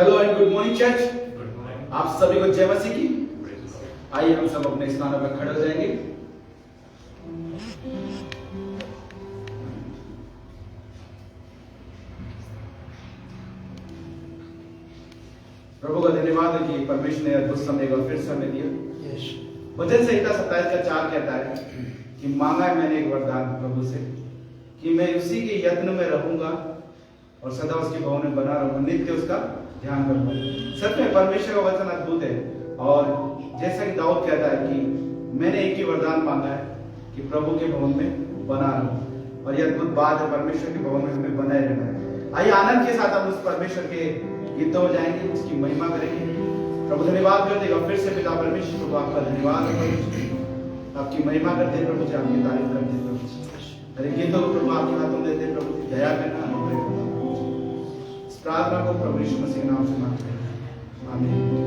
Hello and good morning church. Good morning. आप सभी को जय मसीह की। आइए हम सब अपने स्थानों पर खड़े हो जाएंगे। प्रभु का धन्यवाद है कि परमेश्वर ने अद्भुत समय को फिर से हमें दिया। वचन संहिता 27:4 कहता है कि मांगा है मैंने एक वरदान प्रभु से कि मैं उसी के यत्न में रहूंगा और सदा उसके भवन में बना रहूंगा, नित्य उसका ध्यान करूंगा। सच में परमेश्वर का वचन अद्भुत है। और जैसा कि दाऊद कहता है कि मैंने एक ही वरदान मांगा है कि प्रभु के भवन में बना रहूं। और यह अद्भुत बात है, परमेश्वर के भवन में हमें बनाए रहना है। आइए आनंद के साथ हम उस परमेश्वर के गीतों में जाएंगे, उसकी महिमा करेंगे। प्रभु धन्यवाद कर देगा फिर से पिता परमेश्वर, प्रभु आपका धन्यवाद है परमेश्वर, आपकी महिमा करते हैं प्रभु जी, आपकी तारीफ करते हैं प्रभु। अरे गीतों को प्रभु आपके हाथों में देते हैं प्रभु, दया करना, अनुग्रह करना। इस प्रार्थना को प्रभु यीशु मसीह के नाम से मांगते हैं, आमीन।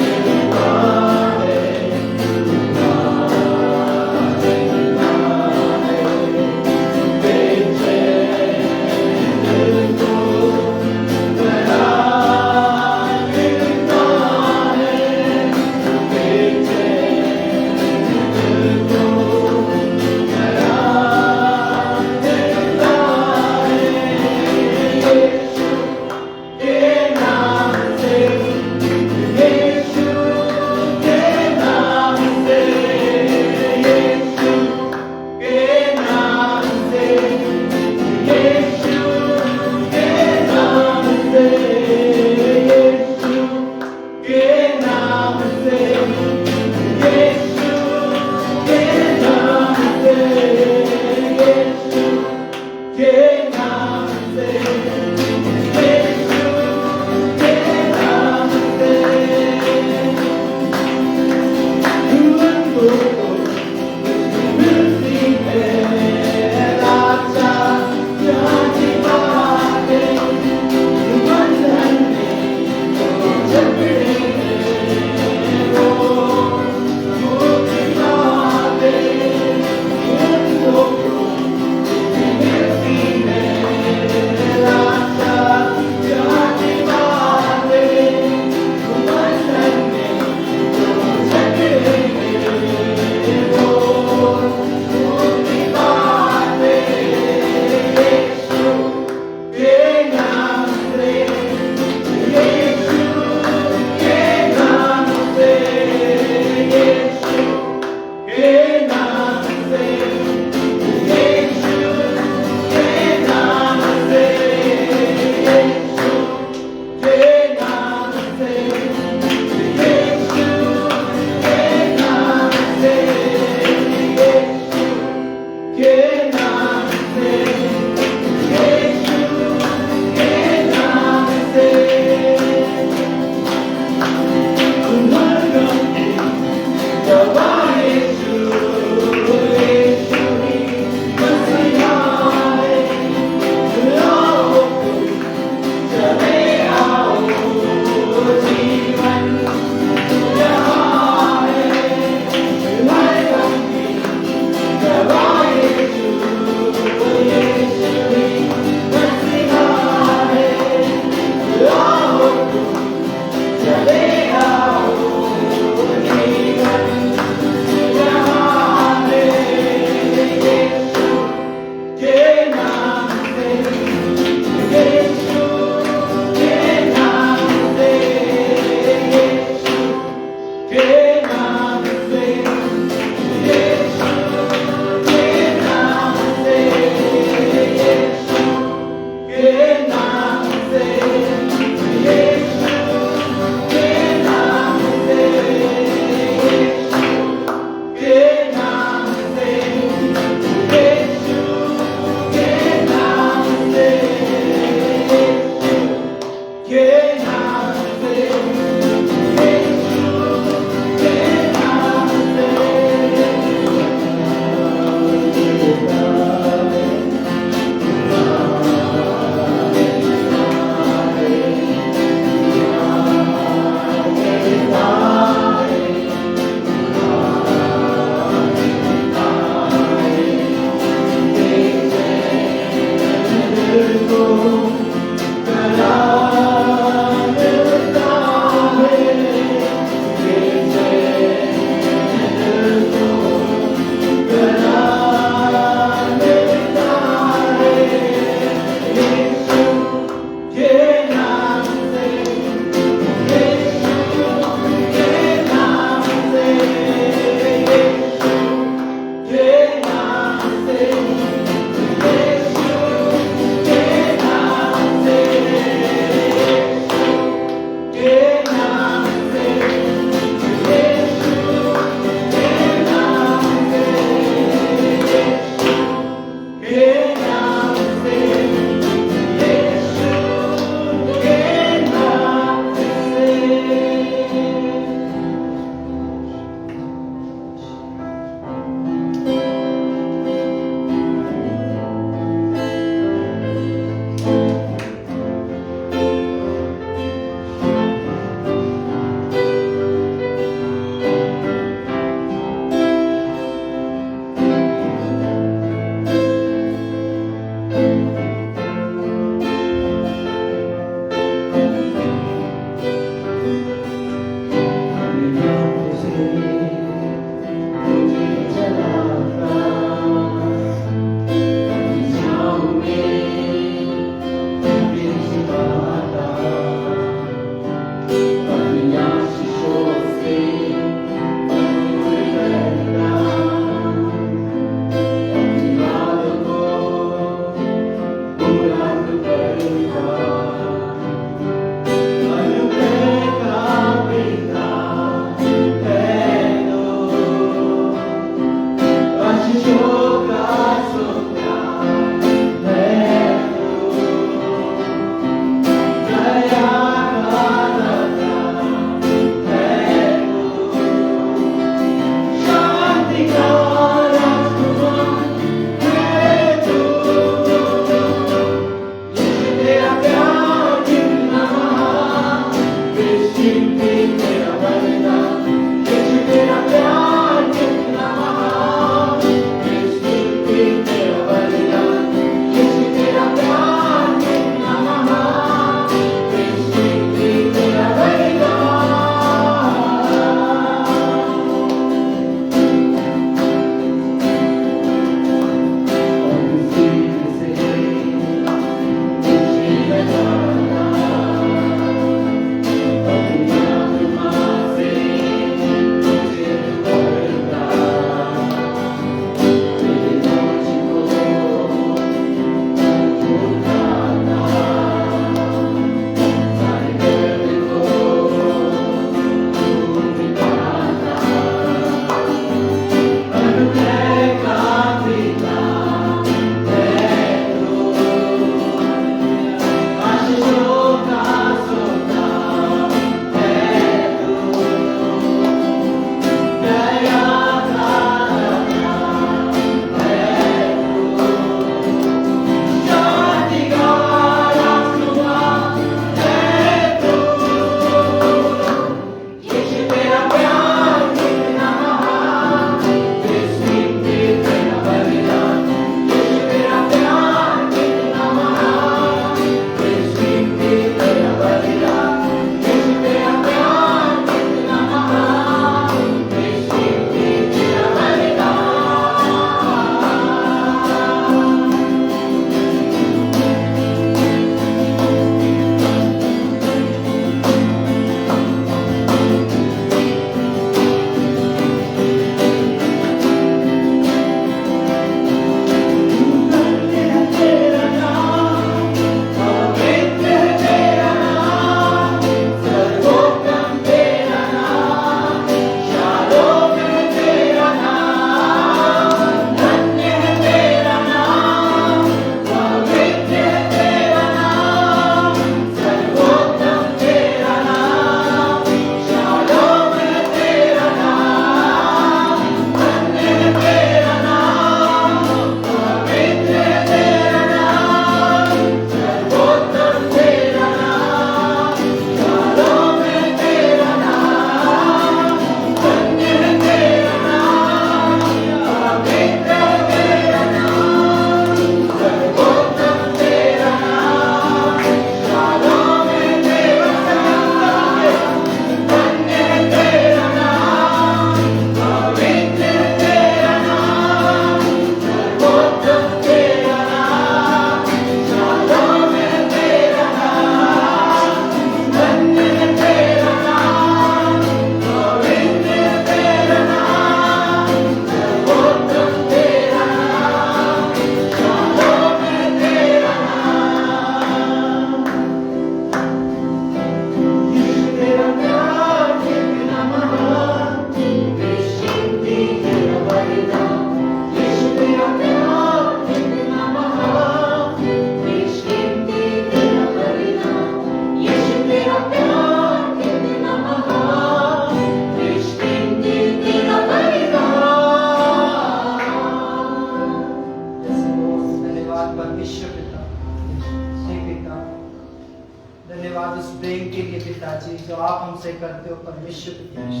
धन्यवाद उस प्रेम के लिए पिताजी जो आप हमसे करते हो परमेश्वर पिताजी।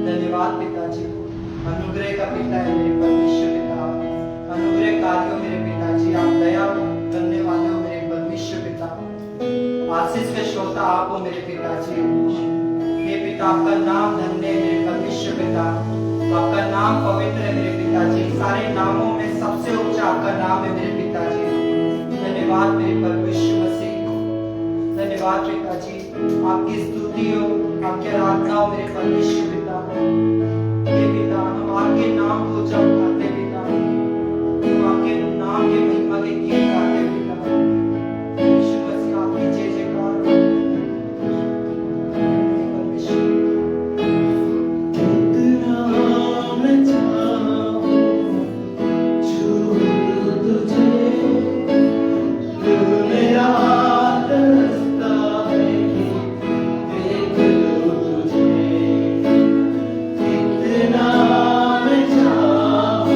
धन्यवाद पिताजी, अनुग्रह का पिता है मेरे परमेश्वर पिता, अनुग्रह कार्यों मेरे पिताजी, आप दया करने वाले हो मेरे परमेश्वर पिता, आशीष के श्रोता आप हो मेरे पिताजी। हे पिता आपका नाम धन्य है मेरे परमेश्वर पिता, आपका नाम पवित्र है मेरे पिताजी, सारे नामों में सबसे ऊंचा आपका नाम है मेरे पिताजी। धन्यवाद मेरे परमेश्वर मसीह, धन्यवाद पिताजी, आपकी स्तुति हो, आपकी आराधना हो मेरे परमेश्वर पिता। हे पिता हम आपके नाम को जप करते पिता, हम आपके नाम के महिमा के गीत गाते पिता। यीशु मसीह आपकी जय जयकार हो परमेश्वर। कितना मैं चाहूं छू तुझे, तू मेरा रास्ता है कि देख लूं तुझे। कितना मैं चाहूं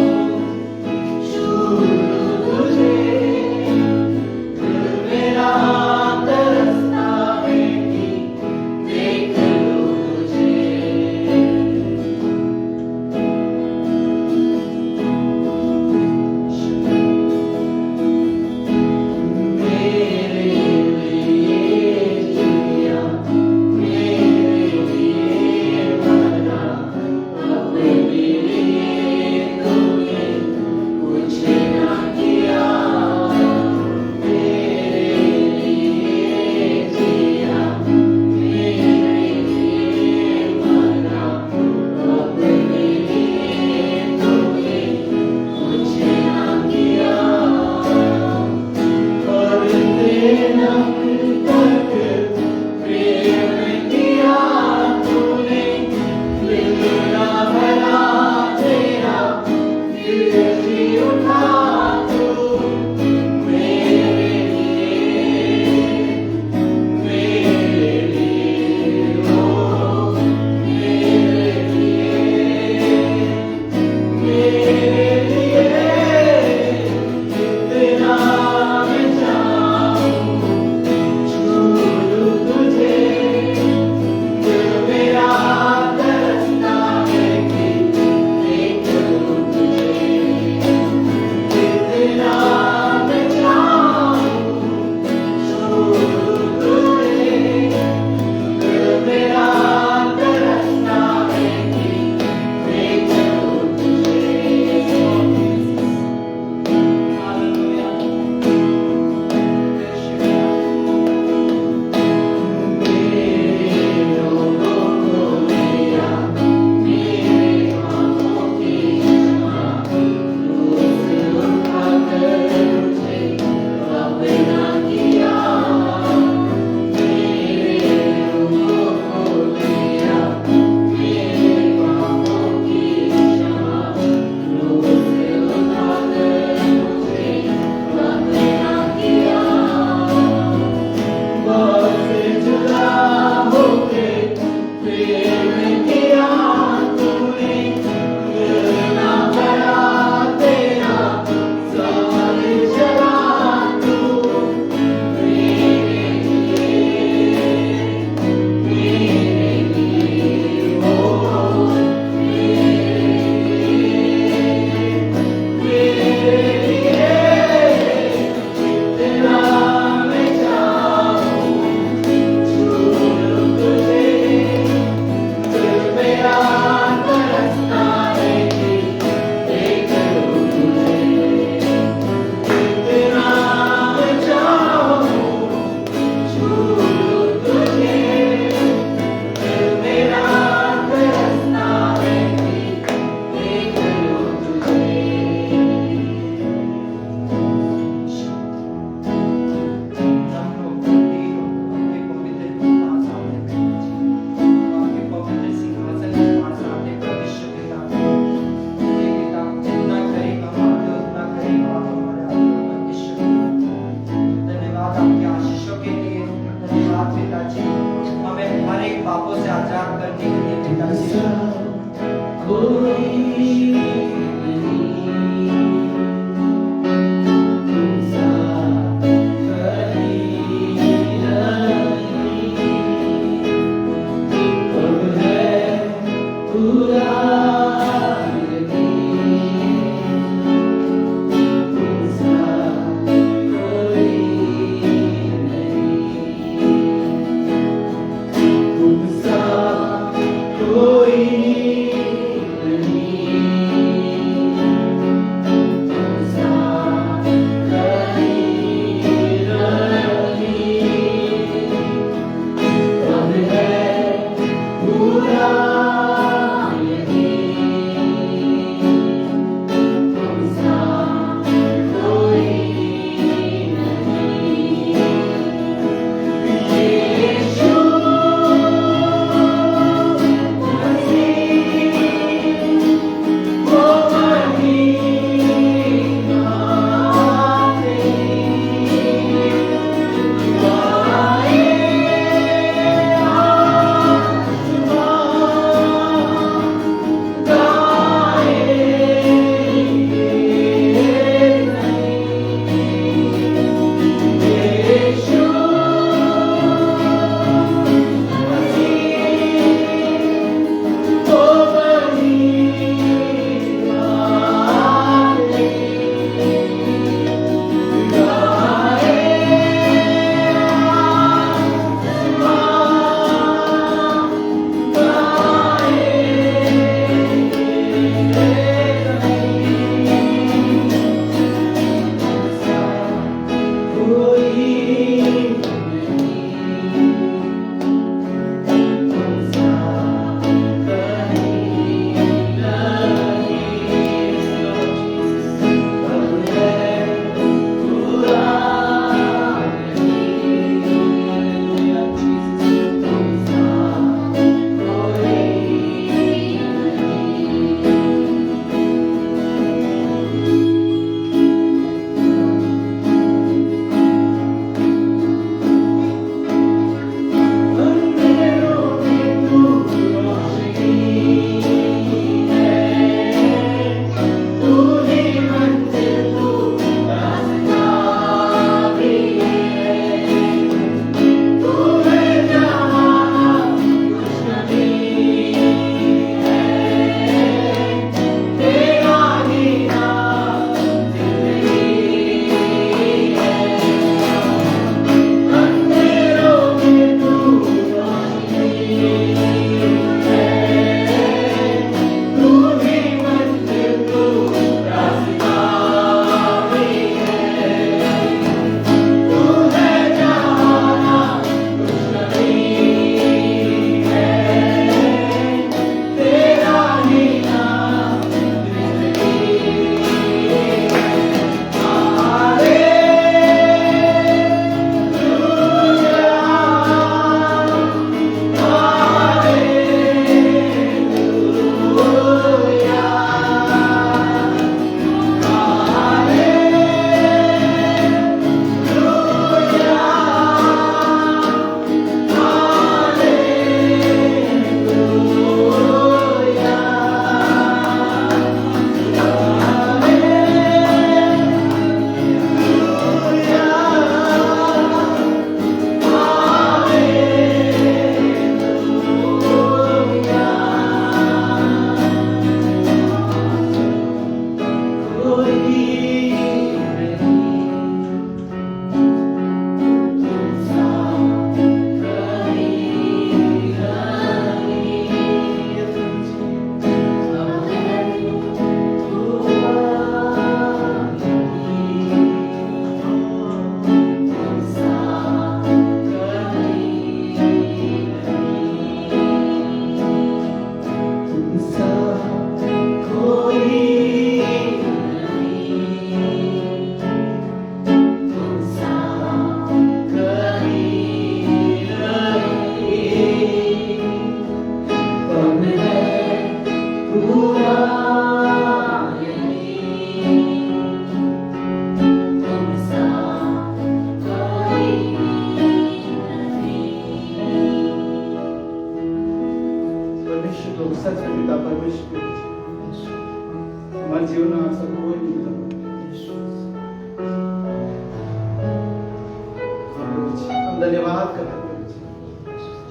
धन्यवाद करते हैं प्रभु जी,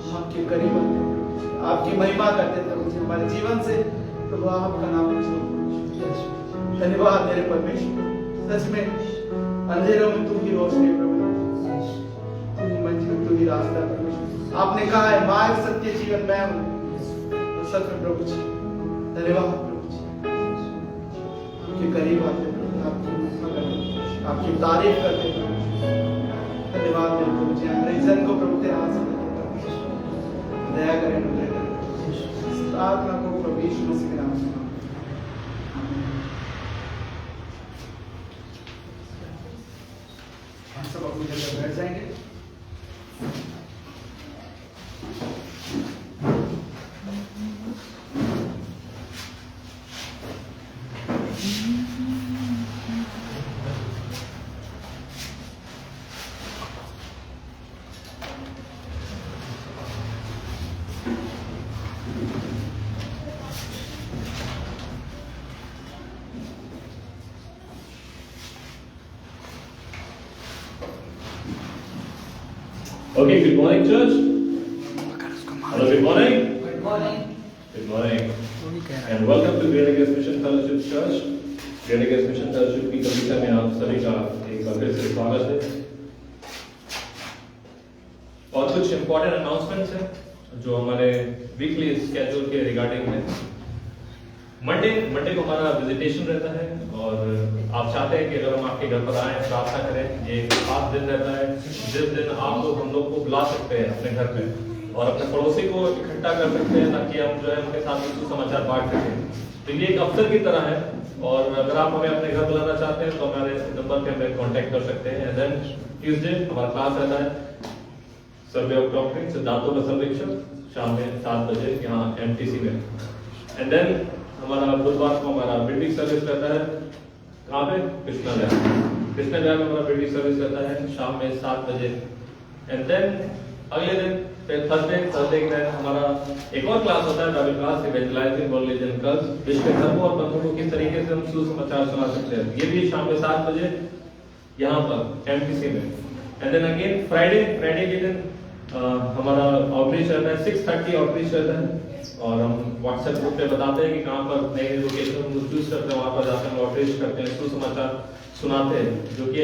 हम आपके करीब आते हैं प्रभु जी, आपकी महिमा करते हैं प्रभु जी, हमारे जीवन से प्रभु आपका नाम ऊंचा। धन्यवाद मेरे परमेश्वर, सच में अंधेरों में तू ही रोशनी प्रभु, तू ही मंजिल, तू ही रास्ता परमेश्वर। आपने कहा है मार्ग सत्य जीवन मैं हूँ, तो सच में प्रभु जी धन्यवाद प्रभु जी, आपके करीब आते हैं प्रभु, आपकी महिमा करते हैं, आपकी तारीफ करते हैं प्रभु जी। धन्यवाद मेरे प्रभु जी, हमारे जन को प्रभु तेरे हाथ से दया करें, अनुग्रह करें, इस प्रार्थना को प्रभु यीशु मसीह के नाम से हम सब अपनी जगह बैठ जाएंगे। Okay, good morning, church. Hello, good morning. Good morning. Good morning. And welcome to Greater Grace Mission Fellowship Church. Greater Grace Mission Fellowship की कविता में आप सभी का एक बार फिर से स्वागत है। और कुछ इम्पोर्टेंट अनाउंसमेंट्स हैं जो हमारे वीकली स्केड्यूल के रिगार्डिंग है। मंडे को हमारा विजिटेशन रहता है और आप चाहते हैं कि अगर हम आपके घर पर आए प्रार्थना करें, ये एक खास दिन रहता है जिस दिन आप लोग हम लोग को बुला सकते हैं अपने घर पे और अपने पड़ोसी को इकट्ठा कर सकते हैं ताकि हम जो है उनके साथ कुछ समाचार बांट सकें। तो ये एक अवसर की तरह है और अगर आप हमें अपने घर बुलाना चाहते हैं तो हमारे नंबर पे हमें कांटेक्ट कर सकते हैं। एंड देन ट्यूसडे हमारा क्लास रहता है सर्वे ऑफ डॉक्ट्रिन सिद्धांतों का सर्वेक्षण शाम में 7 बजे यहाँ एमटीसी में। एंड देन हमारा बुधवार को हमारा बिल्डिंग सर्विस रहता है कहाँ पे? कृष्णा विहार में हमारा बिल्डिंग सर्विस रहता है शाम में 7 बजे। एंड देन अगले दिन फिर थर्सडे के दिन हमारा एक और क्लास होता है, Bible class, evangelising world religion girls, जिसमें धर्मों और बंधुओं को किस तरीके से हम सुसमाचार सुना सकते हैं। ये भी शाम में 7 बजे यहाँ पर एमटीसी में। एंड देन अगेन फ्राइडे के दिन हमारा आउटरीच रहता है, 6:30 आउटरीच रहता है और हम व्हाट्सएप ग्रुप पे बताते हैं कि कहाँ पर नई लोकेशन हम चूज करते हैं, वहाँ पर जाते हैं, आउटरीच करते हैं, सुसमाचार सुनाते हैं, जो कि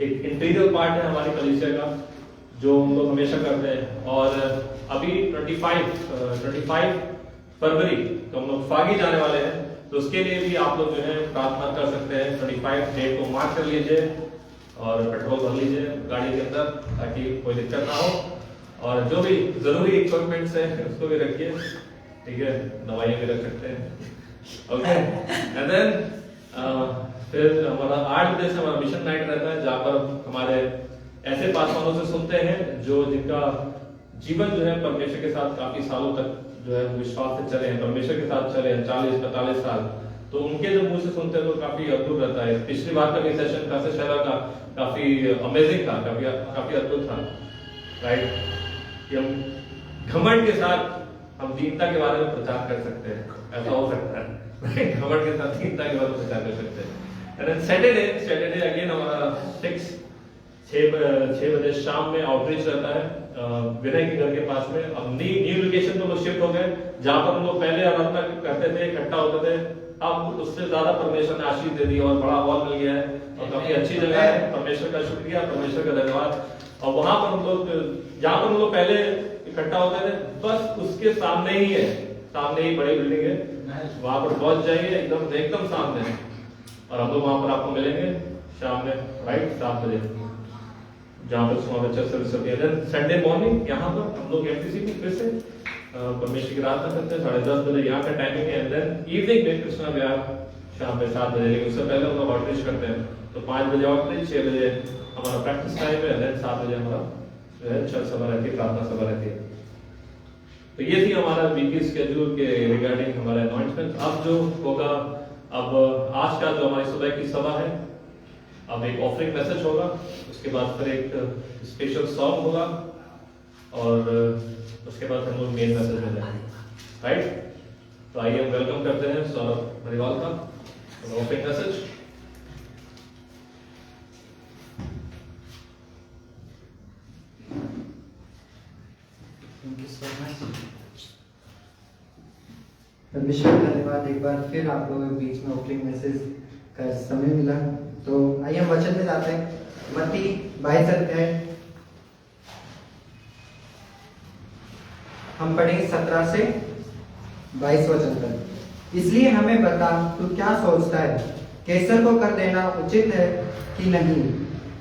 एक इंटीरियर पार्ट है हमारी कलीसिया का जो हम लोग हमेशा करते हैं। और अभी 25 फरवरी तो हम लोग फागी जाने वाले हैं, तो उसके लिए भी आप लोग जो है प्रार्थना कर सकते हैं। 25 डेट को मार्क कर लीजिए और पेट्रोल भर लीजिए गाड़ी के अंदर ताकि कोई दिक्कत ना हो, और जो भी जरूरी इक्विपमेंट्स है उसको भी रखिए, ठीक है, दवाइयाँ भी रख सकते हैं। ओके, एंड देन फिर हमारा 8 बजे से हमारा मिशन नाइट रहता है जहाँ पर हमारे ऐसे पासवानों से सुनते हैं जो जिनका जीवन जो है परमेश्वर के साथ काफी सालों तक जो है विश्वास से चले हैं, परमेश्वर के साथ चले हैं 40-45 साल, तो उनके जब मुंह से सुनते हैं तो काफी अद्भुत रहता है। पिछली बार का भी सेशन का काफी अमेजिंग था, काफी अद्भुत था, राइट, कि हम घमंड के साथ हम दीनता के बारे में प्रचार कर सकते हैं, ऐसा हो सकता है, घमंड के साथ दीनता के बारे में प्रचार कर सकते हैं। एंड सैटरडे अगेन हमारा 6 बजे शाम में आउटरीच रहता है विनय के घर के पास में। अब न्यू लोकेशन पे लोग शिफ्ट हो गए, जहाँ पर हम लोग पहले आराधना करते थे, इकट्ठा होते थे, अब उससे ज्यादा परमेश्वर ने आशीष दे दी और बड़ा हॉल मिल गया है और काफी अच्छी जगह है। परमेश्वर का शुक्रिया, परमेश्वर का धन्यवाद। और वहां पर हम लोग, जहाँ पर हम लोग पहले इकट्ठा होते थे, बस उसके सामने ही है, सामने ही बड़ी बिल्डिंग है, वहां पर पहुंच जाइए, एकदम सामने है और हम लोग वहां पर आपको मिलेंगे शाम में राइट 7 बजे, जहाँ पर सुबह सर्विस होती है। संडे मॉर्निंग यहाँ पर हम लोग एमटीसी में फिर से परमेश्वर की प्रार्थना करते हैं, 10:30 बजे यहाँ का टाइमिंग है। एंड देन इवनिंग में कृष्णा विहार शाम में 7 बजे, लेकिन उससे पहले हम लोग आउटरीच करते हैं, तो 5 बजे आउटरीच, 6 बजे हमारा प्रैक्टिस टाइम है, देन 7 बजे हमारा जो है चर्च सभा रहती है, प्रार्थना सभा रहती है। तो ये थी हमारा वीकली स्केड्यूल के रिगार्डिंग हमारे अनाउंसमेंट। अब जो होगा, अब आज का जो हमारी सुबह की सभा है, अब एक ऑफरिंग मैसेज होगा, उसके बाद फिर एक स्पेशल सॉन्ग होगा और उसके बाद हम लोग मेन मैसेज में जाएंगे, राइट। तो आइए हम वेलकम करते हैं सौरभ मरीवाल का ऑफरिंग मैसेज। परमेश्वर धन्यवाद, एक बार फिर आप लोगों के बीच में ओपनिंग मैसेज का समय मिला। तो आइए हम वचन में जाते हैं। मत्ती 22 अध्याय हम पढ़ेंगे 17 से 22 वचन तक। इसलिए हमें बता, तू क्या सोचता है, कैसर को कर देना उचित है कि नहीं?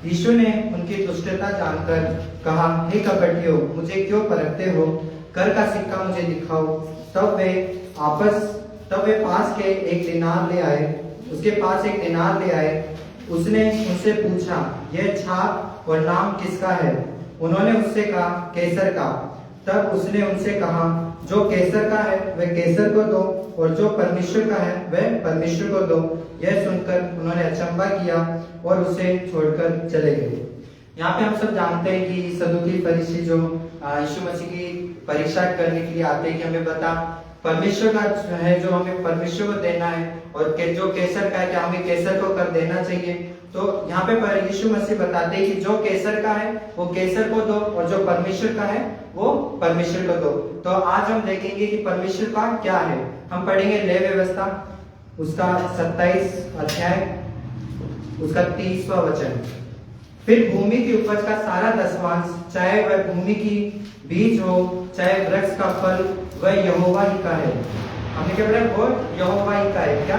यीशु ने उनकी दुष्टता जानकर कहा, हे कपटियों, मुझे क्यों परखते हो? कर का सिक्का मुझे दिखाओ। तब वे पास के एक दिनार ले आए। उसके पास एक दिनार ले आए। उसने उनसे पूछा, यह छाप और नाम किसका है? उन्होंने उससे कहा, कैसर का। तब उसने उनसे कहा, जो कैसर का है वह कैसर को दो, और जो परमेश्वर का है वह परमेश्वर को दो। यह सुनकर उन्होंने अचंभा किया और उसे छोड़कर चले गए। यहाँ पे हम सब जानते हैं कि सदूकी फरीसी जो यीशु मसीह की परीक्षा करने के लिए आते हैं कि हमें बता परमेश्वर का है जो हमें परमेश्वर को देना है, और जो कैसर का है कि हमें कैसर को कर देना चाहिए। तो यहाँ पे यीशु मसीह बताते हैं कि जो कैसर का है वो कैसर को दो, और जो परमेश्वर का है वो परमेश्वर को दो। तो आज हम देखेंगे कि परमेश्वर का क्या है। हम पढ़ेंगे लेवी व्यवस्था उसका 27 अध्याय उसका 30वां वचन। फिर भूमि की उपज का सारा दसवांश, चाहे वह भूमि की बीज हो चाहे वृक्ष का फल, वह यहोवा ही का है। हमने क्या पढ़ा? वो यहोवा ही का है। क्या?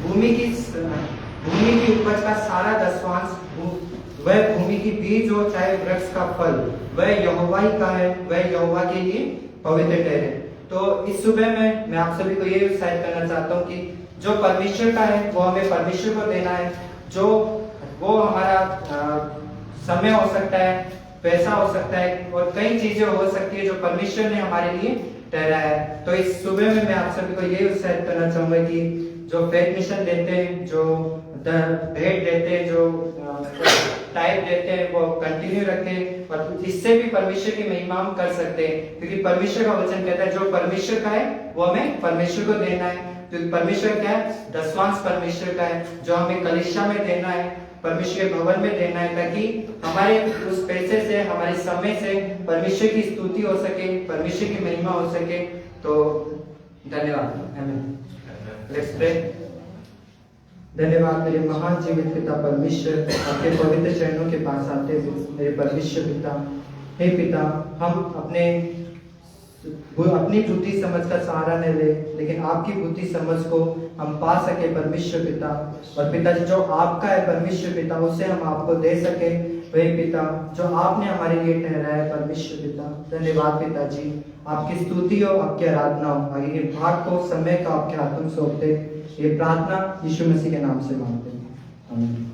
भूमि की उपज का सारा दसवांश, वह भूमि की बीज हो चाहे वृक्ष का फल, वह यहोवा ही का है, वह यहोवा के लिए पवित्र ठहरे। तो इस सुबह में मैं आप सभी को ये उत्साहित करना चाहता हूँ कि जो परमेश्वर का है वो हमें परमेश्वर को देना है। जो वो हमारा समय हो सकता है, पैसा हो सकता है, और कई चीजें हो सकती है जो परमेश्वर ने हमारे लिए ठहराया है। तो इस सुबह में मैं आप सभी को ये उत्साहित करना चाहूंगा कि जो फेथ मिशन देते हैं, जो भेंट देते हैं, जो टाइप देते हैं, वो कंटिन्यू रखें, और इससे भी परमेश्वर की महिमा हम कर सकते हैं। क्योंकि परमेश्वर का वचन कहता है जो परमेश्वर का है वो हमें परमेश्वर को देना है। तो परमेश्वर क्या है? दसवांश परमेश्वर का है, जो हमें कलीसिया में देना है, परमेश्वर के भवन में देना है, ताकि हमारे उस पैसे से, हमारे समय से परमेश्वर की स्तुति हो सके, परमेश्वर की महिमा हो सके। तो धन्यवाद। आमीन। Let's pray. धन्यवाद मेरे महान जीवित पिता परमेश्वर, आपके पवित्र चरणों के पास आते हुए मेरे परमेश्वर पिता, हे पिता, हम अपनी बुद्धि समझ का सहारा न ले, लेकिन आपकी बुद्धि समझ को हम पा सके परमेश्वर पिता। और पिताजी जो आपका है परमेश्वर पिता, उसे हम आपको दे सके, वही पिता जो आपने हमारे लिए ठहराया है परमेश्वर पिता। धन्यवाद पिताजी, आपकी स्तुति हो, आपकी आराधना हो। आगे के भाग को, समय का आपके हाथों में सौंपते, ये प्रार्थना यीशु मसीह के नाम से मांगते हैं। आमीन।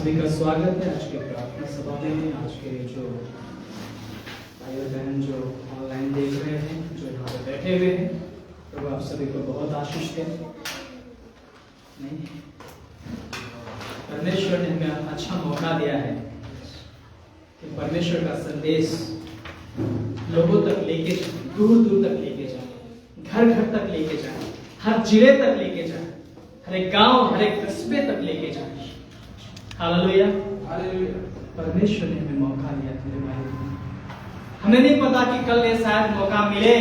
सभी का स्वागत है आज के प्रार्थना सभा में। आज के जो भाई और बहन जो ऑनलाइन देख रहे हैं, जो यहाँ पे बैठे हुए हैं, तो आप सभी को बहुत आशीष दें। नहीं, परमेश्वर ने हमें अच्छा मौका दिया है कि परमेश्वर का संदेश लोगों तक लेके जाए, दूर दूर तक लेके जाए, घर घर तक लेके जाए, हर जिले तक लेके जाए, हर एक गांव, हर एक कस्बे तक लेके जाए। Hallelujah, hallelujah. परमेश्वर ने हमें मौका दिया मेरे भाई। हमें नहीं पता कि कल ये शायद मौका मिले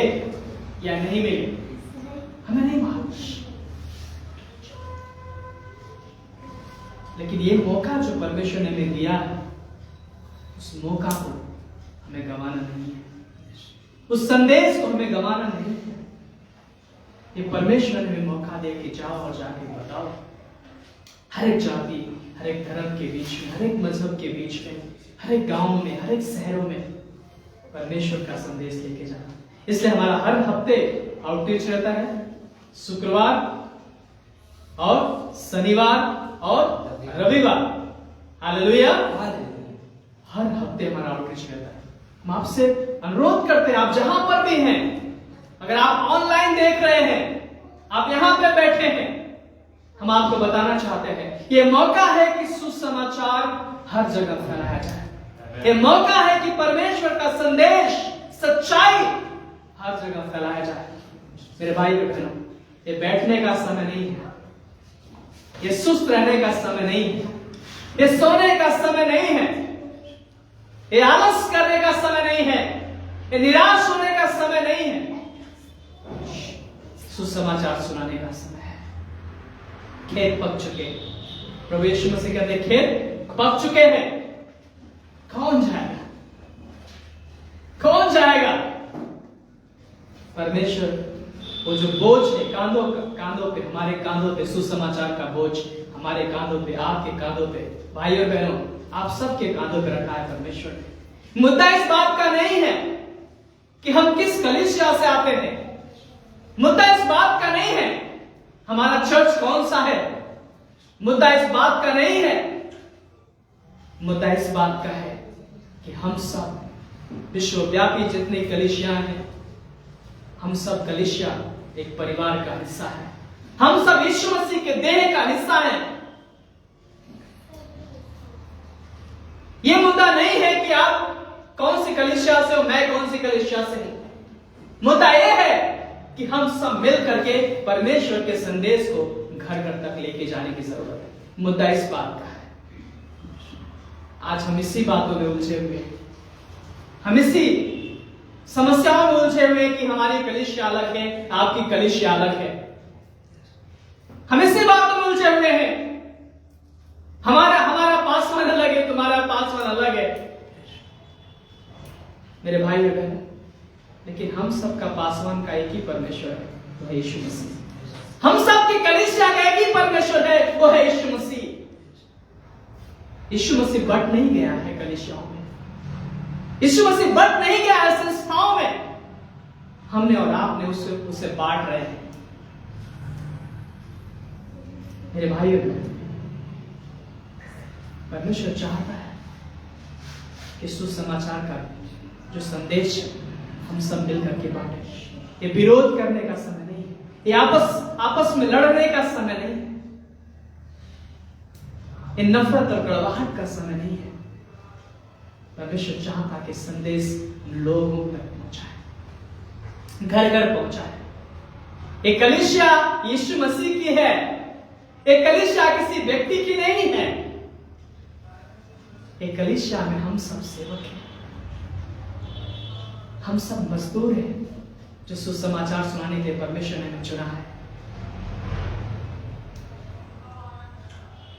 या नहीं मिले, हमें नहीं मालूम, लेकिन ये मौका जो परमेश्वर ने हमें दिया है, उस मौका को हमें गंवाना नहीं है, उस संदेश को हमें गंवाना नहीं है। ये परमेश्वर ने हमें मौका दे के जाओ और जाके बताओ, हर एक जाति, हर एक धर्म के बीच में, हर एक मजहब के बीच में, हर एक गांव में, हर एक शहरों में परमेश्वर का संदेश लेके जाना। इसलिए हमारा हर हफ्ते आउटरीच रहता है, शुक्रवार और शनिवार और रविवार। हालेलुया, हर हफ्ते हमारा आउटरीच रहता है। हम आपसे अनुरोध करते हैं, आप जहां पर भी हैं, अगर आप ऑनलाइन देख रहे हैं, आप यहां पे बैठे हैं, हम आपको बताना चाहते हैं, ये मौका है कि सुसमाचार हर जगह फैलाया जाए। ये मौका है कि परमेश्वर का संदेश, सच्चाई हर जगह फैलाया जाए। मेरे भाई और बहनों, ये बैठने का समय नहीं है, ये सुस्त रहने का समय नहीं है, ये सोने का समय नहीं है, ये आलस करने का समय नहीं है, ये निराश होने का समय नहीं है, सुसमाचार सुनाने का समय है। खेत पक चुके, प्रभु यीशु मसीह कहते हैं, खेत पक चुके हैं, कौन जाएगा, कौन जाएगा? परमेश्वर वो जो बोझ है कांधों पे, हमारे कांधों पे सुसमाचार का बोझ, हमारे कांधों पे, आपके कांधों पे, भाई और बहनों, आप सबके कांधों पे रखा है परमेश्वर ने। मुद्दा इस बात का नहीं है कि हम किस कलीसिया से आते हैं, मुद्दा इस बात का नहीं है हमारा चर्च कौन सा है, मुद्दा इस बात का नहीं है, मुद्दा इस बात का है कि हम सब विश्वव्यापी जितने कलीसिया हैं, हम सब कलीसिया एक परिवार का हिस्सा है, हम सब यीशु मसीह के देह का हिस्सा हैं। यह मुद्दा नहीं है कि आप कौन सी कलीसिया से हो, मैं कौन सी कलीसिया से हूं। मुद्दा यह है कि हम सब मिल करके परमेश्वर के संदेश को घर घर तक लेके जाने की जरूरत है। मुद्दा इस बात का है। आज हम इसी बातों में उलझे हुए हैं, हम इसी समस्याओं में उलझे हुए कि हमारी कलीसिया अलग है, आपकी कलीसिया अलग है। हम इसी बातों में उलझे हुए हैं, हमारा पासवान अलग है, तुम्हारा पासवान अलग है। मेरे भाई और बहन, लेकिन हम सबका पासवान का एक ही परमेश्वर है, वो है यीशु मसीह। हम सबकी कलीसिया का एक ही परमेश्वर है, वो है यीशु मसीह। यीशु मसीह बट नहीं गया है कलीसियाओं में, यीशु मसीह बट नहीं गया है संस्थाओं में। हमने और आपने उसे बांट रहे हैं। मेरे भाई और बहन, परमेश्वर चाहता है कि सुसमाचार का जो संदेश हम सब मिलकर के बांटे। ये विरोध करने का समय नहीं है, ये आपस में लड़ने का समय नहीं है, ये नफरत और कड़वाहट का समय नहीं है। परमेश्वर चाहता कि संदेश लोगों तक पहुंचाए, घर घर पहुंचाए। एक कलीसिया यीशु मसीह की है, एक कलीसिया किसी व्यक्ति की नहीं है। एक कलीसिया में हम सब सेवक हैं, हम सब मजदूर हैं, जो सुसमाचार सुनाने के लिए परमेश्वर ने हमें चुना है।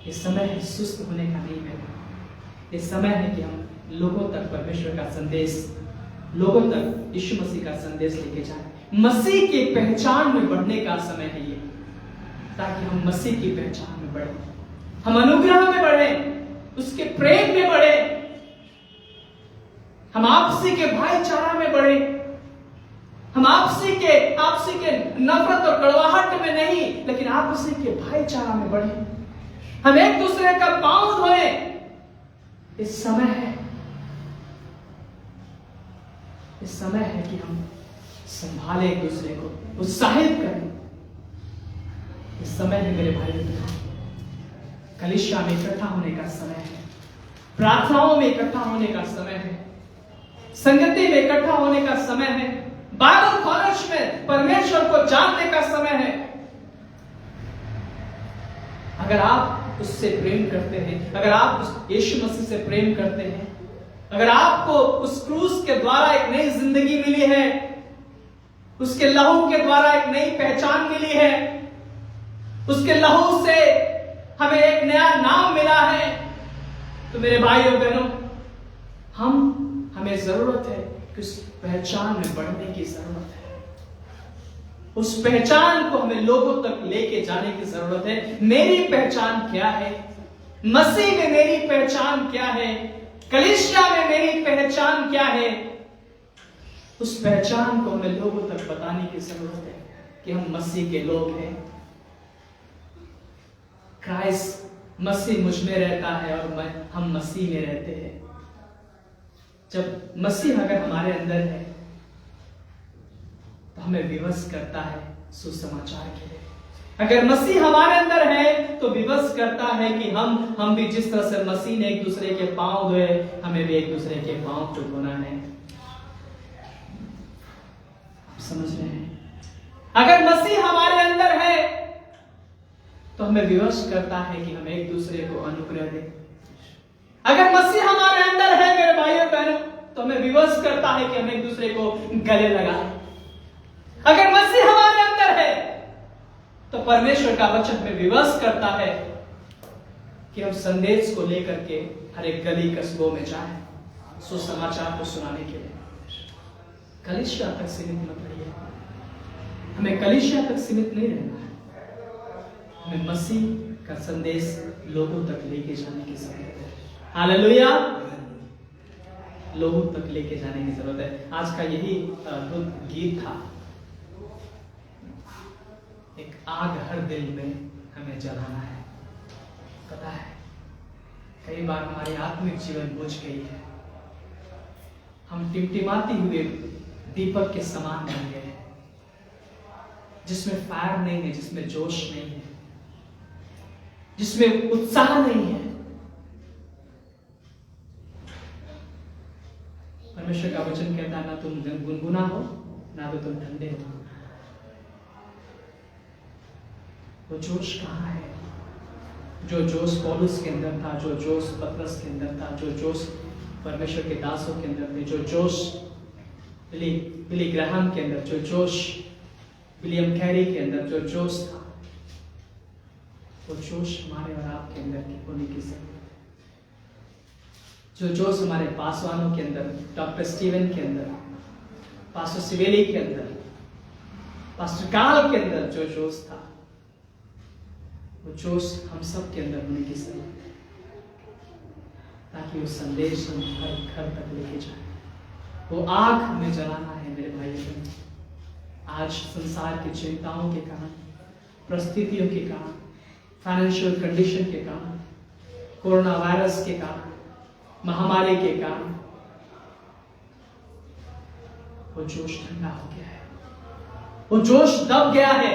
ये समय है सुस्त होने का नहीं है, ये समय है कि हम लोगों तक परमेश्वर का संदेश, लोगों तक यीशु मसीह का संदेश लेके जाएं। मसीह की पहचान में बढ़ने का समय है ये, ताकि हम मसीह की पहचान में बढ़े, हम अनुग्रह में बढ़े, उसके प्रेम में बढ़े, हम आपसी के भाईचारा में बढ़े, हम आपसी के नफरत और कड़वाहट में नहीं, लेकिन आपसी के भाईचारा में बढ़े। हम एक दूसरे का पांव धोए, इस समय है, इस समय है कि हम संभाले एक दूसरे को, उत्साहित करें। इस समय है मेरे भाई, कलीसिया में इकट्ठा होने का समय है, प्रार्थनाओं में इकट्ठा होने का समय है, संगति में इकट्ठा होने का समय है, बाइबल कॉलेज में परमेश्वर को जानने का समय है। अगर आप उससे प्रेम करते हैं, अगर आप उस यीशु मसीह से प्रेम करते हैं, अगर आपको उस क्रूस के द्वारा एक नई जिंदगी मिली है, उसके लहू के द्वारा एक नई पहचान मिली है, उसके लहू से हमें एक नया नाम मिला है, तो मेरे भाइयों बहनों, हमें जरूरत है कि उस पहचान में बढ़ने की जरूरत है। उस पहचान को हमें लोगों तक लेके जाने की जरूरत है। मेरी पहचान क्या है? मसीह में मेरी पहचान क्या है? कलीसिया में मेरी पहचान क्या है? उस पहचान को हमें लोगों तक बताने की जरूरत है कि हम मसीह के लोग हैं। क्राइस्ट, मसीह मुझ में रहता है और हम मसीह में रहते हैं। जब मसीह अगर हमारे अंदर है तो हमें विवश करता है सुसमाचार के लिए। अगर मसीह हमारे अंदर है तो विवश करता है कि हम भी जिस तरह से मसीह ने एक दूसरे के पांव धोए, हमें भी एक दूसरे के पांव को धोना है। आप समझ रहे हैं? अगर मसीह हमारे अंदर है तो हमें विवश करता है कि हम एक दूसरे को अनुग्रह दें। अगर मसीह हमारे अंदर है मेरे भाइयों बहनों, तो हमें विवश करता है कि हम एक दूसरे को गले लगाएं। अगर मसीह हमारे अंदर है तो परमेश्वर का वचन हमें विवश करता है कि हम संदेश को लेकर के हर एक गली कस्बों में जाएं, सुसमाचार को सुनाने के लिए। कलीसिया तक सीमित मत रहिए, हमें कलीसिया तक सीमित नहीं रहना है, हमें मसीह का संदेश लोगों तक लेके जाने की जरूरत है। हालेलुया, लोगों तक लेके जाने की जरूरत है। आज का यही अद्भुत गीत था, एक आग हर दिल में हमें जलाना है। पता है, कई बार हमारी आत्मिक जीवन बुझ गई है, हम टिमटिमाती हुए दीपक के समान बन गए हैं, जिसमें फायर नहीं है, जिसमें जोश नहीं है, जिसमें उत्साह नहीं है। परमेश्वर का वचन कहता है, ना तुम गुनगुना हो, ना तो तुम ठंडे हो। वो जोश कहाँ है? जो जोश पौलुस के अंदर था, जो जोश पतरस के अंदर था, जो जोश परमेश्वर के दासों के अंदर थे, जो जोश बिली ग्राहम के अंदर, जो जोश विलियम कैरी के अंदर जो जोश था, वो जोश हमारे और आपके अंदर की होने की जरूरत है। जो जोश हमारे पासवानों के अंदर, डॉक्टर स्टीवन के अंदर, पास्टर सिवेली के अंदर, पास्टर काल के अंदर जो जोश था, वो जोश हम सब के अंदर होने की जरूरत है, ताकि वो संदेश हम हर घर तक लेके जाए। वो आग हमें जलाना है मेरे भाई बहन। आज संसार की चिंताओं के कारण, परिस्थितियों के कारण, फाइनेंशियल कंडीशन के कारण, कोरोना वायरस के कारण, महामारी के कारण वो जोश ठंडा हो गया है, वो जोश दब गया है।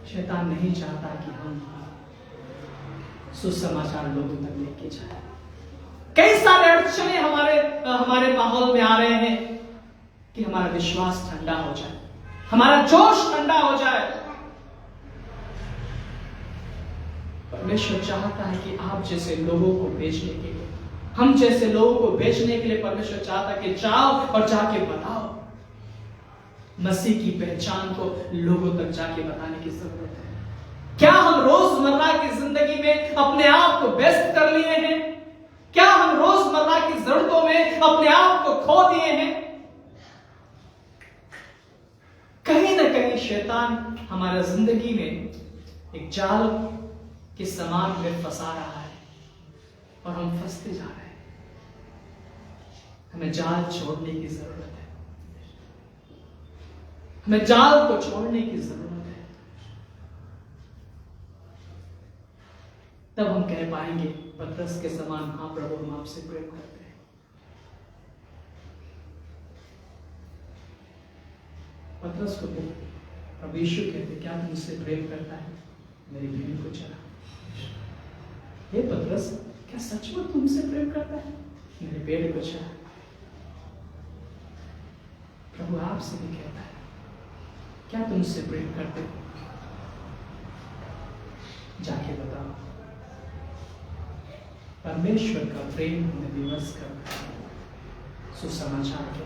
शैतान नहीं चाहता कि हम सुसमाचार लोगों तक लेके जाए। कई सारे अड़चने हमारे माहौल में आ रहे हैं कि हमारा विश्वास ठंडा हो जाए, हमारा जोश ठंडा हो जाए। परमेश्वर चाहता है कि आप जैसे लोगों को भेजने के लिए, हम जैसे लोगों को भेजने के लिए परमेश्वर चाहता है कि जाओ और जाके बताओ। मसीह की पहचान को लोगों तक जाके बताने की जरूरत है। क्या हम रोजमर्रा की जिंदगी में अपने आप को व्यस्त कर लिए हैं? क्या हम रोजमर्रा की जरूरतों में अपने आप को खो दिए हैं? कहीं ना कहीं शैतान हमारा जिंदगी में एक जाल के समान में फंसा रहा है और हम फंसते जा रहे हैं। हमें जाल छोड़ने की जरूरत है, हमें जाल को छोड़ने की जरूरत है। तब हम कह पाएंगे पतरस के समान, हाँ प्रभु हम आपसे प्रेम करते हैं। पतरस को प्रभु यीशु कहते, क्या तुम मुझसे प्रेम करता है? मेरी भेड़ को चरा। हे पतरस, क्या सच में तुमसे प्रेम करता है? मेरे भेड़ को चरा। प्रभु आपसे भी कहता है, क्या तुम उससे प्रेम करते हो? जाके बताओ। परमेश्वर का प्रेम हमें विवश करता है। सुसमाचार के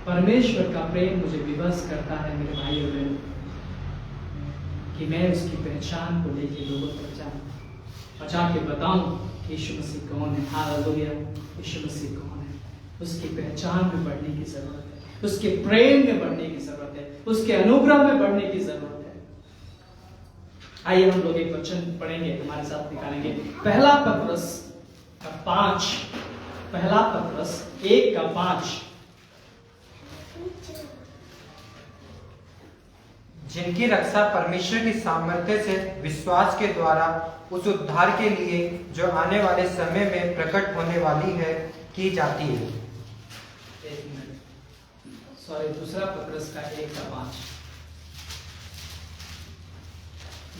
परमेश्वर का प्रेम मुझे विवश करता है मेरे भाई और बहनों, कि मैं उसकी पहचान को लेके लोगों तक जाऊं और जाके बताऊं कि यीशु मसीह कौन है। हालेलुया, यीशु मसीह कौन है। उसकी पहचान में बढ़ने की जरूरत है, उसके प्रेम में बढ़ने की जरूरत है, उसके अनुग्रह में बढ़ने की जरूरत है। आइए हम लोग एक वचन पढ़ेंगे, हमारे साथ निकालेंगे। पहला पतरस 5, पहला पतरस 1:5। जिनकी रक्षा परमेश्वर की सामर्थ्य से विश्वास के द्वारा उस उद्धार के लिए जो आने वाले समय में प्रकट होने वाली है की जाती है। एक मिनट, सॉरी, दूसरा पतरस का 1:5।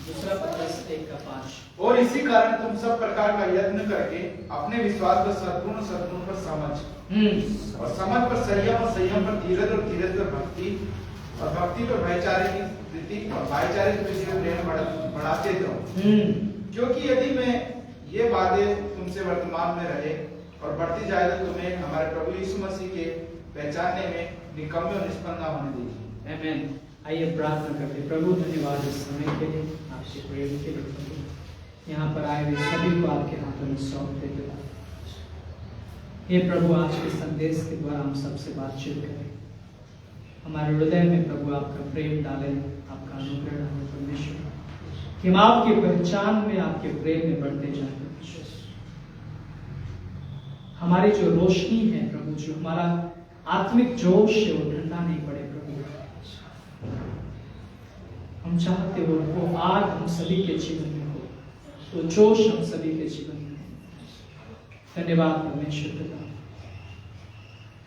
दूसरा पतरस 1:5। और इसी कारण तुम सब प्रकार का यत्न करके अपने विश्वास को सद्गुण पर समझ, और समझ पर संयम, और संयम पर धीरज, और धीरज पर भक्ति, और भक्ति पर भाईचारे की प्रीति, और भाईचारे की प्रीति में प्रेम बढ़ाते जाओ। क्योंकि यदि मैं ये बातें तुमसे वर्तमान में रहे और बढ़ती जाए तो तुम्हें हमारे प्रभु यीशु मसीह के पहचानने में निकम्मे और निष्फल न होने दीजिए। आमीन। आइए प्रार्थना करते हैं। प्रभु धन्यवाद इस समय के लिए, आपसे प्रेम के लिए। यहाँ पर आए हुए सभी को आपके हाथों में सौंपते हुए, हे प्रभु आज के संदेश के द्वारा हम सबसे बातचीत करें। हमारे हृदय में प्रभु आपका प्रेम डालें, आपका अनुग्रह डालें परमेश्वर, कि हम आपकी पहचान में, आपके प्रेम में बढ़ते जाएं। हमारी जो रोशनी है प्रभु, जो हमारा आत्मिक जोश है वो ठंडा नहीं पड़े प्रभु। हम चाहते हो वो आग हम सभी के जीवन में हो, वो जोश हम सभी के जीवन में हो। धन्यवाद परमेश्वर पिता।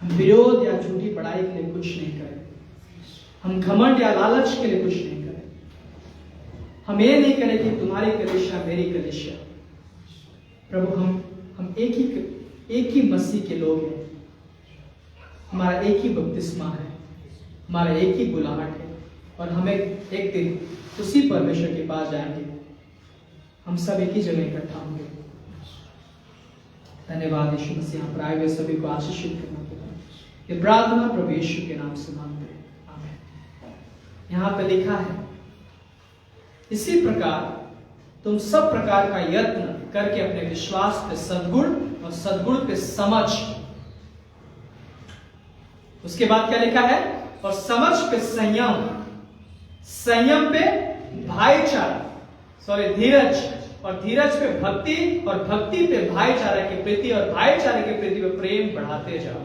हम विरोध या झूठी पढ़ाई के लिए कुछ नहीं करें, हम घमंड या लालच के लिए कुछ नहीं करें, हम ये नहीं करें कि तुम्हारी कलीसिया मेरी कलीसिया। प्रभु हम एक ही मसीह के लोग हैं, हमारा एक ही बपतिस्मा है, हमारा एक ही बुलाहट है, और हमें एक दिन उसी परमेश्वर के पास जाएंगे। हम सब एक ही जगह इकट्ठा होंगे। धन्यवाद यीशु मसीह, यहाँ पर आए हुए सभी को आशीषित करना पिता। ये प्रार्थना प्रभु यीशु के नाम से मांगते हैं, आमीन। यहाँ पे लिखा है, इसी प्रकार तुम सब प्रकार का यत्न करके अपने विश्वास पे सद्गुण, और सद्गुण पे समझ। उसके बाद क्या लिखा है? और समझ पे संयम, संयम पे भाईचारा, सॉरी धीरज, और धीरज पे भक्ति, और भक्ति पे भाईचारा की प्रीति, और भाईचारे की प्रीति पे प्रेम बढ़ाते जाओ।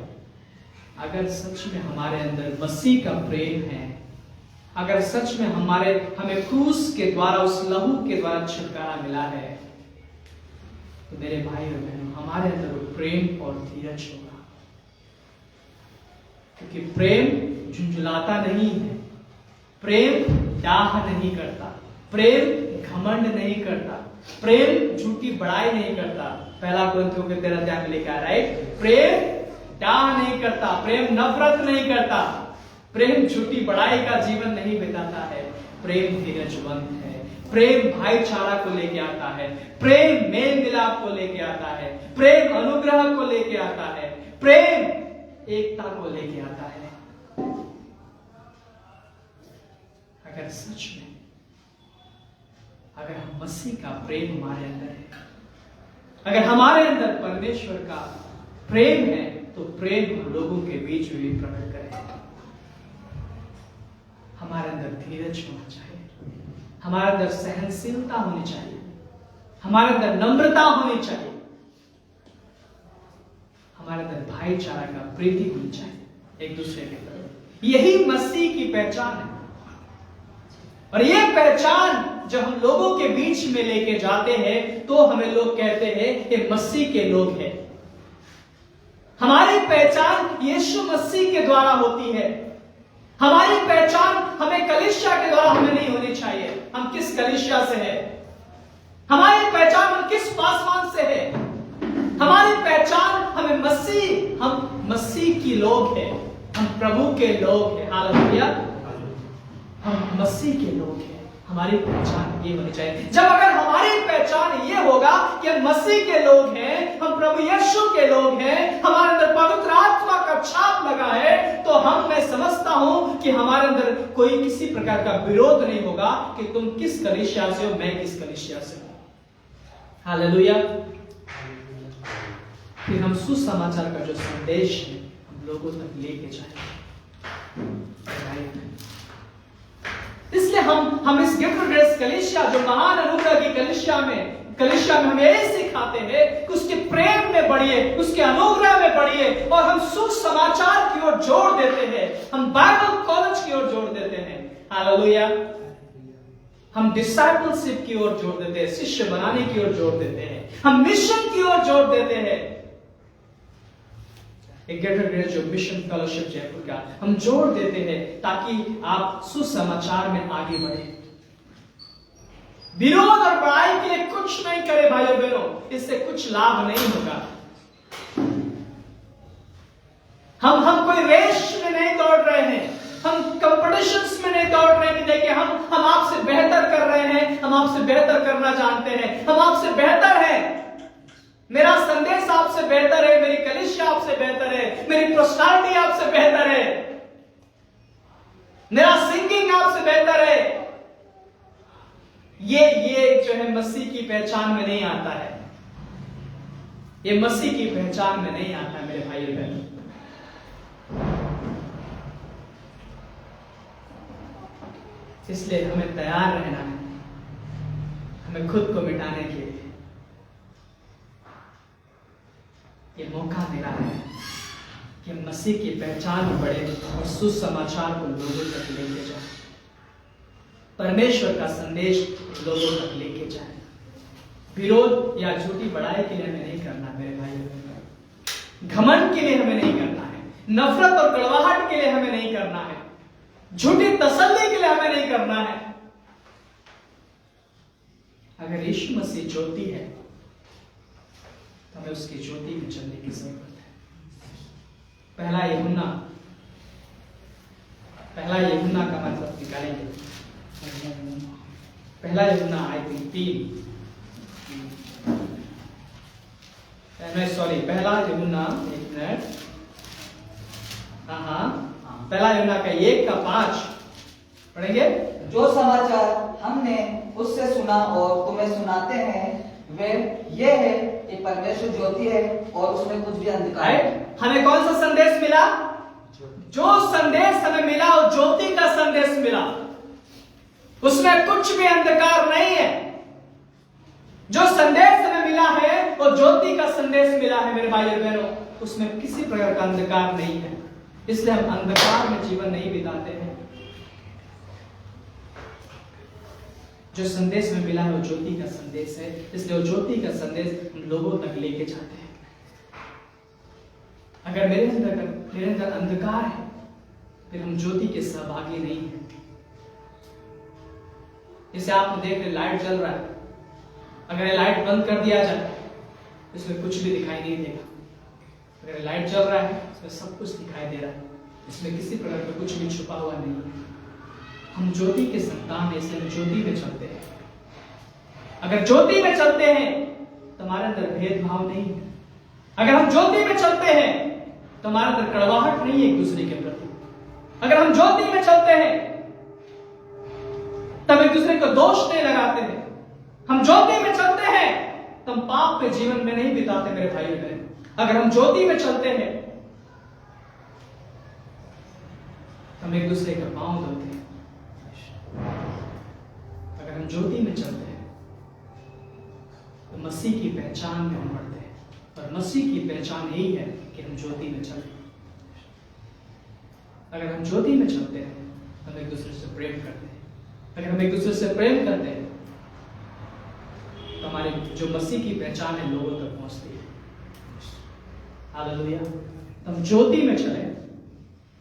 अगर सच में हमारे अंदर मसीह का प्रेम है, अगर सच में हमें क्रूस के द्वारा, उस लहू के द्वारा छुटकारा मिला है, तो मेरे भाई और बहनों, हमारे अंदर वो प्रेम और धीरज होगा। क्योंकि प्रेम झुंझुलाता नहीं है, प्रेम डाह नहीं करता, प्रेम घमंड नहीं करता, प्रेम झूठी बड़ाई नहीं करता। पहला कुरिन्थियों के 13 अध्याय में लिखा है, राइट? प्रेम डाह नहीं करता, प्रेम नफरत नहीं करता, प्रेम झूठी बड़ाई का जीवन नहीं बिताता है, प्रेम धीरजवंत है, प्रेम भाईचारा को लेके आता है, प्रेम मेल मिलाप को लेके आता है, प्रेम अनुग्रह को लेके आता है, प्रेम एकता को लेके आता है। अगर सच में अगर हम मसीह का प्रेम हमारे अंदर है, अगर हमारे अंदर परमेश्वर का प्रेम है, तो प्रेम हम लोगों के बीच में भी प्रकट करें। हमारे अंदर धीरज होना चाहिए, हमारे अंदर सहनशीलता होनी चाहिए, हमारे अंदर नम्रता होनी चाहिए, हमारे अंदर भाईचारा का प्रीति होनी चाहिए एक दूसरे के प्रति। यही मसीह की पहचान है। और यह पहचान जब हम लोगों के बीच में लेके जाते हैं तो हमें लोग कहते हैं कि मसीह के लोग हैं। हमारी पहचान यीशु मसीह के द्वारा होती है। हमारी पहचान हमें कलीसिया के द्वारा हमें नहीं होनी चाहिए। हम किस कलीसिया से हैं, हमारी पहचान हम किस पासवान से है, हमारी पहचान हम मसीह की लोग हैं, हम प्रभु के लोग हैं। हालेलुया, हम मसीह के लोग हैं। हमारी पहचान ये होनी चाहिए। जब अगर हमारी पहचान ये होगा कि हम मसीह के लोग हैं, हम प्रभु यीशु के लोग हैं, हमारे अंदर पवित्र आत्मा का छाप लगा है, तो मैं समझता हूं कि हमारे अंदर कोई किसी प्रकार का विरोध नहीं होगा कि तुम किस कलीसिया से हो, मैं किस कलीसिया से हूं। हालेलुया। फिर हम सुसमाचार का जो संदेश है हम लोगों तक लेके जाएंगे। इसलिए हम इस गिफ्ट ऑफ ग्रेस कलीसिया, जो महान अनुग्रह की कलीसिया में हमें यही सिखाते हैं कि उसके प्रेम में बढ़िए, उसके अनुग्रह में बढ़िए, और हम सुसमाचार की ओर जोड़ देते हैं, हम बाइबल कॉलेज की ओर जोड़ देते हैं। हालेलुया। हम डिसाइपलशिप की ओर जोड़ देते हैं, शिष्य बनाने की ओर जोड़ देते हैं, हम मिशन की ओर जोड़ देते हैं। एक गिफ्ट ऑफ ग्रेस जो मिशन फेलोशिप जयपुर का, हम जोड़ देते हैं ताकि आप सुसमाचार में आगे बढ़े। विरोध और बड़ाई के लिए कुछ नहीं करे भाइयों बहनों, इससे कुछ लाभ नहीं होगा। हम कोई रेस में नहीं दौड़ रहे हैं, हम कंपटीशंस में नहीं दौड़ रहे हैं कि हम आपसे बेहतर कर रहे हैं, हम आपसे बेहतर करना जानते हैं, हम आपसे बेहतर हैं, मेरा संदेश आपसे बेहतर है, मेरी कलीसिया आपसे बेहतर है, मेरी पर्सनालिटी आपसे बेहतर है, मेरा सिंगिंग आपसे बेहतर है। ये जो है मसीह की पहचान में नहीं आता है, ये मसीह की पहचान में नहीं आता है मेरे भाई बहन। इसलिए हमें तैयार रहना है, हमें खुद को मिटाने के लिए ये मौका मिला है कि मसीह की पहचान बढ़े और सुसमाचार को लोगों तक लेके जाए, परमेश्वर का संदेश लोगों तक लेके जाए। विरोध या झूठी बड़ाई के लिए हमें नहीं करना मेरे भाई, घमंड के लिए हमें नहीं करना है, नफरत और कड़वाहट के लिए हमें नहीं करना है, झूठी तसल्ली के लिए हमें नहीं करना है। अगर यीशु मसीह ज्योति है तो हमें उसकी ज्योति में चलने की जरूरत है। पहला यूहन्ना का मतलब निकालेंगे। पहला यूहन्ना आई थिंक 3, पहला यूहन्ना, एक मिनट, पहला यूहन्ना का 1:5 पढ़ेंगे। जो समाचार हमने उससे सुना और तुम्हें सुनाते हैं वे ये है कि परमेश्वर ज्योति है और उसमें कुछ भी अंधकार है। हमें कौन सा संदेश मिला? जो संदेश हमें मिला वो ज्योति का संदेश मिला, उसमें कुछ भी अंधकार नहीं है। जो संदेश हमें मिला है वो ज्योति का संदेश मिला है मेरे भाई और बहनों, उसमें किसी प्रकार का अंधकार नहीं है। इसलिए हम अंधकार में जीवन नहीं बिताते हैं। जो संदेश में मिला है वो ज्योति का संदेश है, इसलिए वो ज्योति का संदेश हम लोगों तक लेके जाते हैं। अगर मेरे अंदर अंधकार है फिर हम ज्योति के सहभागी नहीं हैं। जैसे आप देख रहे लाइट जल रहा है, अगर ये लाइट बंद कर दिया जाए इसमें कुछ भी दिखाई नहीं देगा। अगर लाइट जल रहा है इसमें सब कुछ दिखाई दे रहा है, इसमें किसी प्रकार का कुछ भी छुपा हुआ नहीं है। हम ज्योति के संतान हैं, इसलिए हम ज्योति में चलते हैं। अगर ज्योति में चलते हैं तो हमारे अंदर भेदभाव नहीं है। अगर हम ज्योति में चलते हैं तो हमारे अंदर कड़वाहट नहीं है एक दूसरे के प्रति। अगर हम ज्योति में चलते हैं तब एक दूसरे को दोष नहीं लगाते हैं। हम ज्योति में चलते हैं तो हम पाप के जीवन में नहीं बिताते मेरे भाई बहन। अगर हम ज्योति में चलते हैं हम एक दूसरे का पांव धोते हैं। अगर हम ज्योति में चलते हैं तो मसीह की पहचान में हम बढ़ते हैं, और मसीह की पहचान यही है कि हम ज्योति में चलते हैं। अगर हम ज्योति में चलते हैं तो हम एक दूसरे से प्रेम करते हैं। अगर हम एक दूसरे से प्रेम करते हैं हमारे जो मसीह की पहचान है लोगों तक पहुंचती है। हालेलुया। तो हम ज्योति में चले।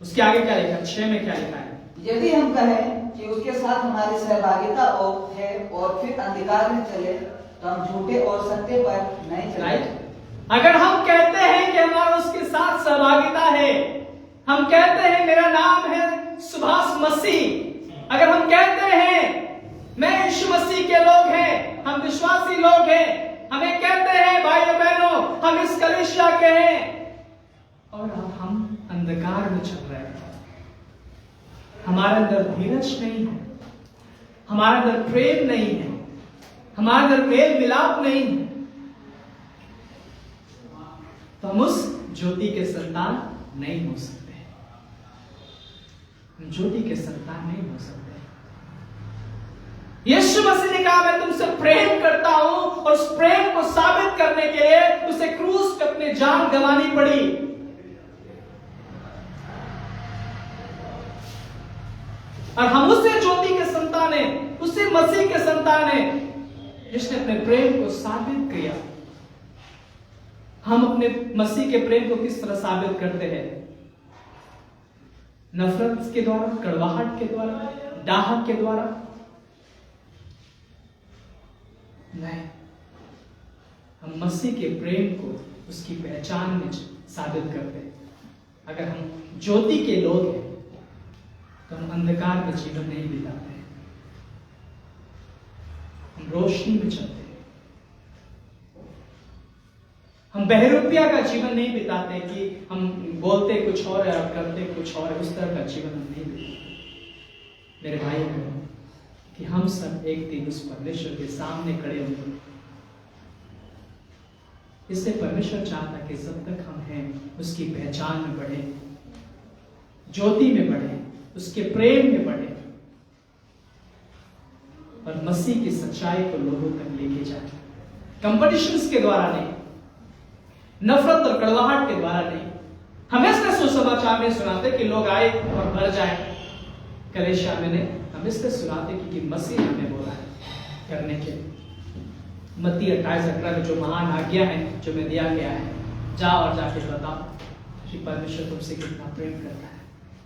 उसके आगे क्या लिखा है? 6 में क्या लिखा है? यदि हम कहें कि उसके साथ हमारी सहभागिता है और फिर अंधकार में चले तो हम झूठे और सत्य पर नहीं चले। राइट। अगर हम कहते हैं कि हमारा उसके साथ सहभागिता है, हम कहते हैं मेरा नाम है सुभाष मसीह, अगर हम कहते हैं मैं यीशु मसीह के लोग हैं, हम विश्वासी लोग हैं, हमें कहते हैं भाइयों बहनों हम इस कलीसिया के हैं, और अब हम अंधकार में चल रहे हैं, हमारे अंदर धीरज नहीं है, हमारे अंदर प्रेम नहीं है, हमारे अंदर मेल मिलाप नहीं है, तो हम उस ज्योति के संतान नहीं हो सकते। हम ज्योति के संतान नहीं हो सकते। यीशु मसीह ने कहा मैं तुमसे प्रेम करता हूं, और उस प्रेम को साबित करने के लिए उसे क्रूस पे अपनी जान गंवानी पड़ी। और हम उसे ज्योति के संतान हैं, उसे मसीह के संतान हैं जिसने अपने प्रेम को साबित किया। हम अपने मसीह के प्रेम को किस तरह साबित करते हैं? नफरत के द्वारा, कड़वाहट के द्वारा, डाहक के द्वारा नहीं। हम मसीह के प्रेम को उसकी पहचान में साबित करते हैं। अगर हम ज्योति के लोग हैं तो हम अंधकार में जीवन नहीं बिताते हैं, हम रोशनी में चलते हैं। हम बहरूपिया का जीवन नहीं बिताते कि हम बोलते कुछ और है और करते कुछ और है, उस तरह का जीवन हम नहीं बिताते। मेरे भाई बहनों, कि हम सब एक दिन उस परमेश्वर के सामने खड़े होंगे। इसलिए परमेश्वर चाहता कि जब तक हम हैं उसकी पहचान में बढ़े, ज्योति में बढ़े, उसके प्रेम में बढ़े, और मसीह की सच्चाई को लोगों तक लेके जाए। कंपटीशंस के द्वारा नहीं, नफरत और कड़वाहट के द्वारा नहीं। हम इसलिए सुसमाचार में सुनाते कि लोग आए और भर जाए। कलीसिया में नहीं, हम इसलिए सुनाते कि मसीह हमें बोला है करने के। मत्ती 28:18 में जो महान आज्ञा है जो में दिया गया है, जाओ और जाके बताओ कि परमेश्वर तुमसे कितना प्रेम करता है।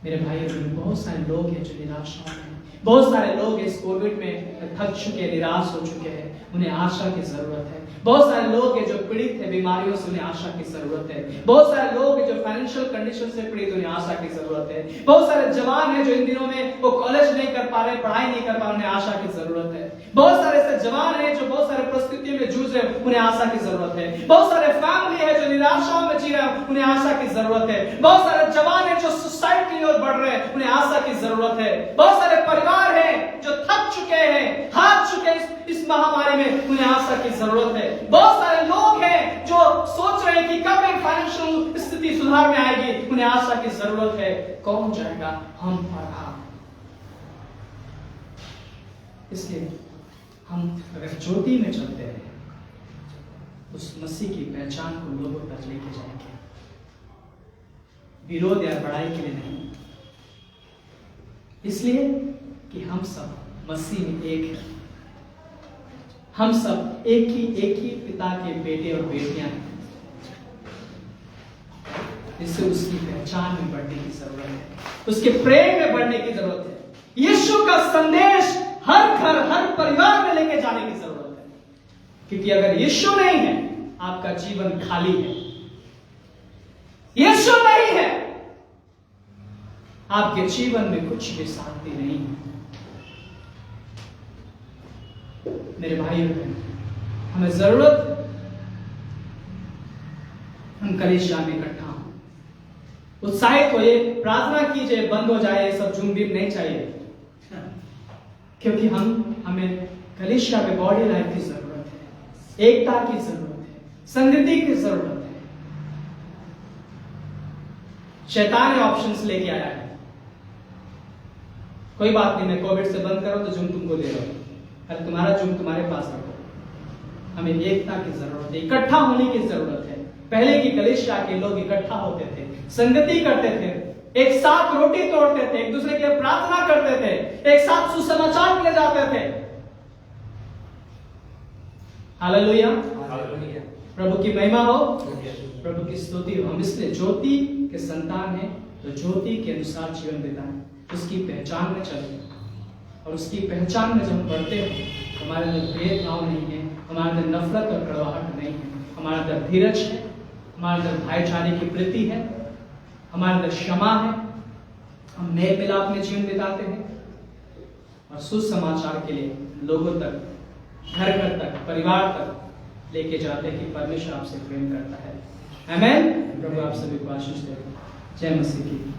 मेरे भाइयों बहनों, बहुत सारे लोग हैं जो निराशा में हैं, बहुत सारे लोग इस कोविड में थक चुके, निराश हो चुके हैं, उन्हें आशा की जरूरत है। बहुत सारे लोग हैं जो पीड़ित है बीमारियों से, उन्हें आशा की जरूरत है। बहुत सारे लोग हैं जो फाइनेंशियल कंडीशन से पीड़ित, उन्हें आशा की जरूरत है। बहुत सारे जवान हैं जो इन दिनों में वो कॉलेज नहीं कर पा रहे, पढ़ाई नहीं कर पा रहे, उन्हें आशा की जरूरत है। बहुत सारे ऐसे जवान हैं जो बहुत सारे परिस्थितियों में जूझ रहे, उन्हें आशा की जरूरत है। बहुत सारे फैमिली है जो निराशाओं में जी रहे हैं, उन्हें आशा की जरूरत है। बहुत सारे जवान हैं जो सुसाइड की ओर बढ़ रहे हैं, उन्हें आशा की जरूरत है। बहुत सारे परिवार हैं जो थक चुके हैं, हार चुके हैं इस महामारी में, उन्हें आशा की जरूरत है। बहुत सारे लोग हैं जो सोच रहे हैं कि कब एक फाइनेंशियल स्थिति सुधार में आएगी, उन्हें आशा की जरूरत है। कौन जाएगा? हम और आप। इसलिए हम अगर ज्योति में चलते हैं, उस मसीह की पहचान को लोगों तक लेके जाएंगे, विरोध या बड़ाई के लिए नहीं। इसलिए कि हम सब मसीह में एक हैं, हम सब एक ही पिता के बेटे और बेटियां हैं। इससे उसकी पहचान में बढ़ने की जरूरत है, उसके प्रेम में बढ़ने की जरूरत है। यीशु का संदेश हर घर, हर परिवार में लेके जाने की जरूरत है, क्योंकि अगर यीशु नहीं है आपका जीवन खाली है। यीशु नहीं है आपके जीवन में कुछ भी शांति नहीं है। मेरे भाइयों बहनों, हमें जरूरत है हम कलीसिया में इकट्ठा हों, उत्साहित होइए, प्रार्थना कीजिए, बंद हो जाए सब झूम बीम नहीं चाहिए, क्योंकि हमें कलीसिया में बॉडी लाइफ की जरूरत है, एकता की जरूरत है, संगति की जरूरत है। शैतान ने ऑप्शंस लेके आया है, कोई बात नहीं, मैं कोविड से बंद करो तो जूम तुमको दे रहा हूं, अरे तुम्हारा जूम तुम्हारे पास रखो। हमें एकता की जरूरत है, इकट्ठा होने की जरूरत है। पहले की कलीसिया के लोग इकट्ठा होते थे, संगति करते थे, एक साथ रोटी तोड़ते थे, एक दूसरे के लिए प्रार्थना करते थे, एक साथ सुसमाचार के लिए जाते थे। हालेलुया। हालेलुया। प्रभु की महिमा हो, प्रभु की स्तुति हो। हम इसलिए ज्योति के संतान हैं, तो ज्योति के अनुसार जीवन बिताएं, उसकी पहचान में चलें। और उसकी पहचान में जब हम बढ़ते हैं, हमारे अंदर भेदभाव नहीं है, हमारे अंदर नफरत और कड़वाहट नहीं है, हमारे अंदर धीरज है, हमारे अंदर भाईचारे की प्रीति है, हमारे अंदर क्षमा है, हम मेल मिलाप में जीवन बिताते हैं और सुसमाचार के लिए लोगों तक, घर घर तक, परिवार तक लेके जाते हैं कि परमेश्वर आपसे प्रेम करता है। आमेन। प्रभु आप सभी को आशीष दे। जय मसीह की।